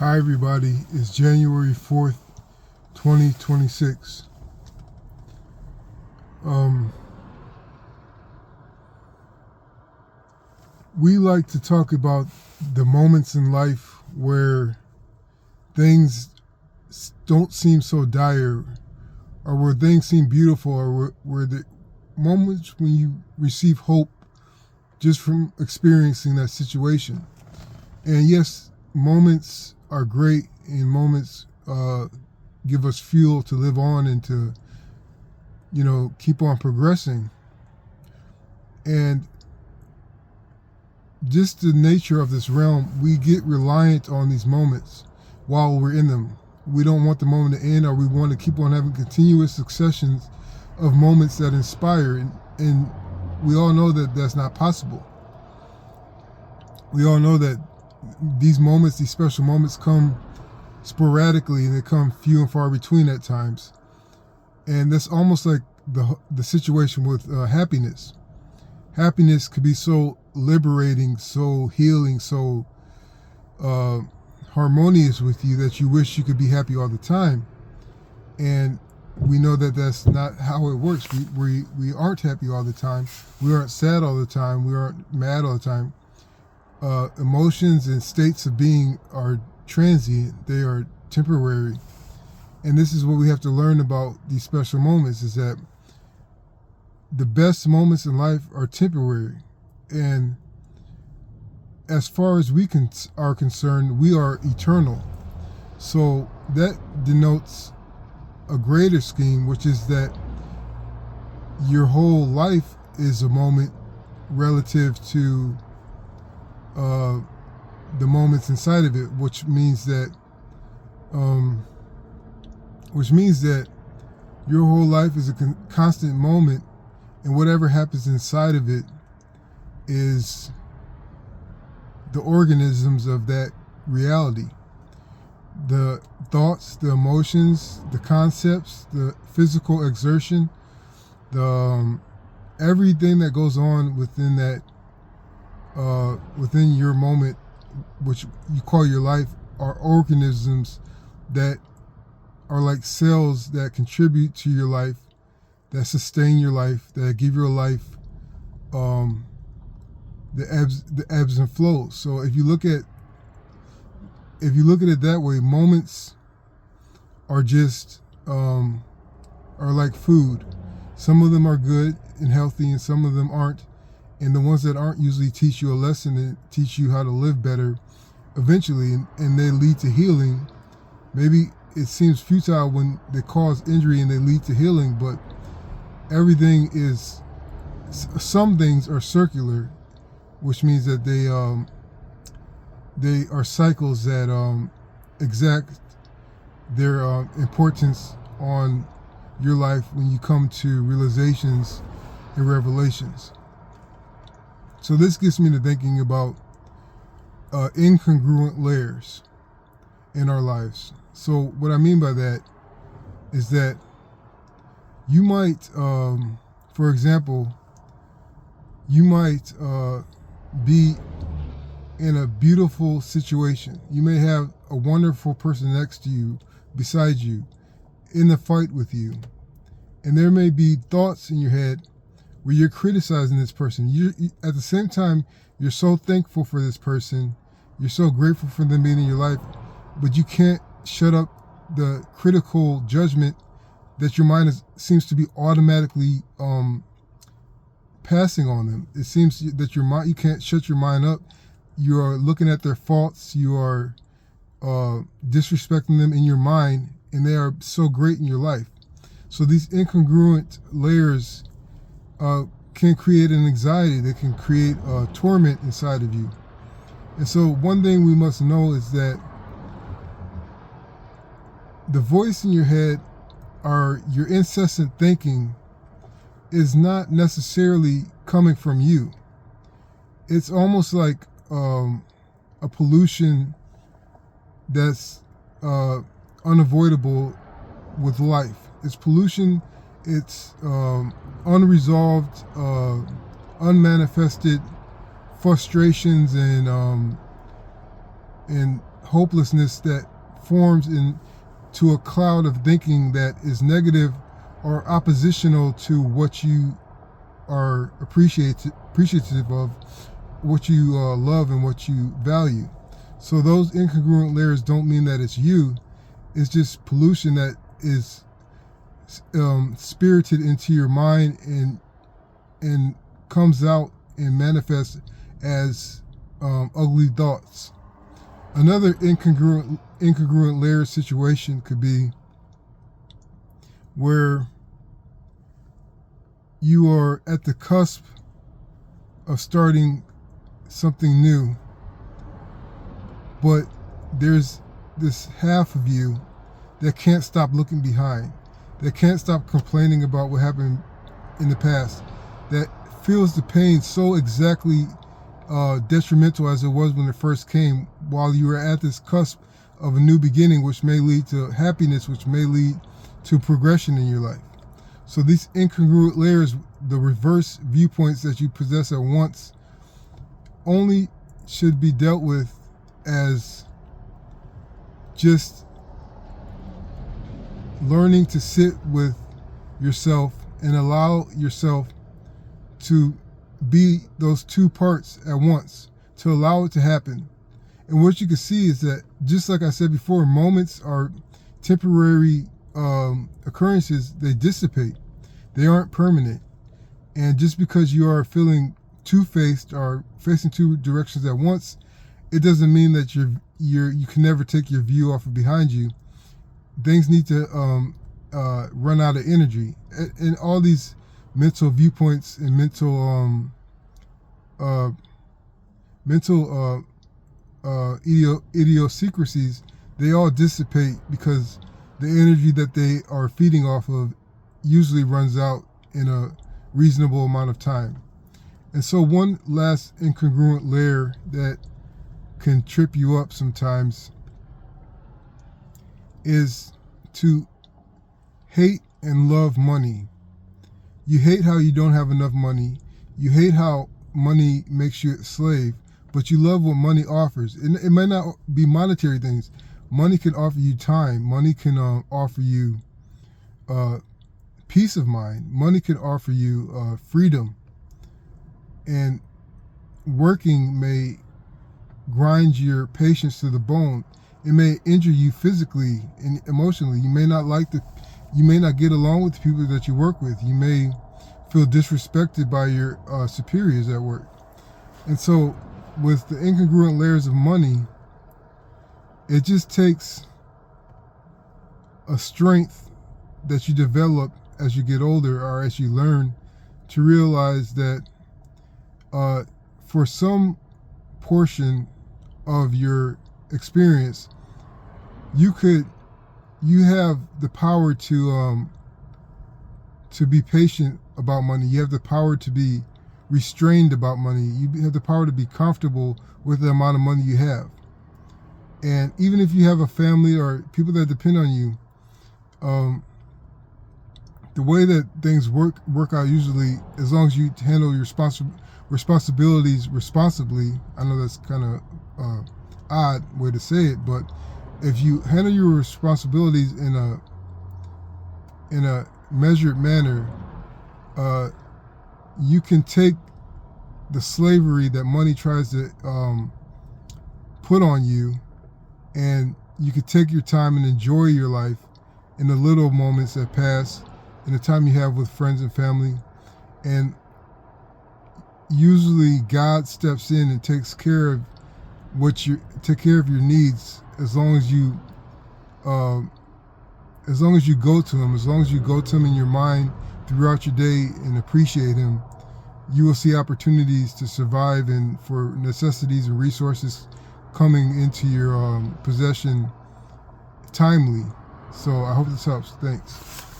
Hi everybody, it's January 4th, 2026. We like to talk about the moments in life where things don't seem so dire, or where things seem beautiful, or where the moments when you receive hope just from experiencing that situation. And yes, moments are great, and moments give us fuel to live on and to, keep on progressing. And just the nature of this realm, we get reliant on these moments while we're in them. We don't want the moment to end, or we want to keep on having continuous successions of moments that inspire. And we all know that that's not possible. We all know that these moments, these special moments, come sporadically, and they come few and far between at times. And that's almost like the situation with happiness. Happiness could be so liberating, so healing, so harmonious with you that you wish you could be happy all the time. And we know that that's not how it works. We aren't happy all the time. We aren't sad all the time. We aren't mad all the time. Emotions and states of being are transient. They are temporary. And this is what we have to learn about these special moments, is that the best moments in life are temporary. And as far as we are concerned, we are eternal. So that denotes a greater scheme, which is that your whole life is a moment relative to the moments inside of it, which means that your whole life is a constant moment, and whatever happens inside of it is the organisms of that reality. The thoughts, the emotions, the concepts, the physical exertion, the everything that goes on within that, within your moment, which you call your life, are organisms that are like cells that contribute to your life, that sustain your life, that give your life the ebbs and flows. So if you look at it that way, moments are just are like food. Some of them are good and healthy, and some of them aren't. And the ones that aren't usually teach you a lesson and teach you how to live better eventually, and they lead to healing. Maybe it seems futile when they cause injury and they lead to healing, but some things are circular, which means that they are cycles that exact their importance on your life when you come to realizations and revelations. So this gets me to thinking about incongruent layers in our lives. So what I mean by that is that you might, for example, be in a beautiful situation. You may have a wonderful person next to you, beside you, in the fight with you. And there may be thoughts in your head where you're criticizing this person. At the same time, you're so thankful for this person. You're so grateful for them being in your life, but you can't shut up the critical judgment that your mind seems to be automatically passing on them. It seems that you can't shut your mind up. You are looking at their faults. You are disrespecting them in your mind, and they are so great in your life. So these incongruent layers can create an anxiety. They can create a torment inside of you. And so one thing we must know is that the voice in your head, or your incessant thinking, is not necessarily coming from you. It's almost like a pollution that's unavoidable with life. It's pollution. It's unresolved, unmanifested frustrations and hopelessness that forms into a cloud of thinking that is negative or oppositional to what you are appreciative of, what you love and what you value. So those incongruent layers don't mean that it's you. It's just pollution that is spirited into your mind and comes out and manifests as ugly thoughts. Another incongruent layer situation could be where you are at the cusp of starting something new, but there's this half of you that can't stop looking behind, that can't stop complaining about what happened in the past, that feels the pain so exactly detrimental as it was when it first came, while you were at this cusp of a new beginning, which may lead to happiness, which may lead to progression in your life. So these incongruent layers, the reverse viewpoints that you possess at once, only should be dealt with as just learning to sit with yourself and allow yourself to be those two parts at once, to allow it to happen. And what you can see is that, just like I said before, moments are temporary occurrences. They dissipate. They aren't permanent. And just because you are feeling two-faced or facing two directions at once, it doesn't mean that you can never take your view off of behind you. Things need to run out of energy. And all these mental viewpoints and mental idiosyncrasies, they all dissipate because the energy that they are feeding off of usually runs out in a reasonable amount of time. And so one last incongruent layer that can trip you up sometimes is to hate and love money. You hate how you don't have enough money. You hate how money makes you a slave, but you love what money offers. And it might not be monetary things. Money can offer you time. Money can offer you peace of mind. Money can offer you freedom. And working may grind your patience to the bone. It may injure you physically and emotionally. You may not get along with the people that you work with. You may feel disrespected by your superiors at work. And so with the incongruent layers of money, it just takes a strength that you develop as you get older or as you learn to realize that for some portion of your experience, you have the power to be patient about money. You have the power to be restrained about money. You have the power to be comfortable with the amount of money you have. And even if you have a family or people that depend on you, the way that things work out usually, as long as you handle your responsibilities responsibly. I know that's kind of odd way to say it, but if you handle your responsibilities in a measured manner, you can take the slavery that money tries to put on you, and you can take your time and enjoy your life in the little moments that pass, in the time you have with friends and family. And usually God steps in and takes care of your needs, as long as you go to him. As long as you go to him in your mind throughout your day and appreciate him, you will see opportunities to survive and for necessities and resources coming into your possession timely. So I hope this helps. Thanks.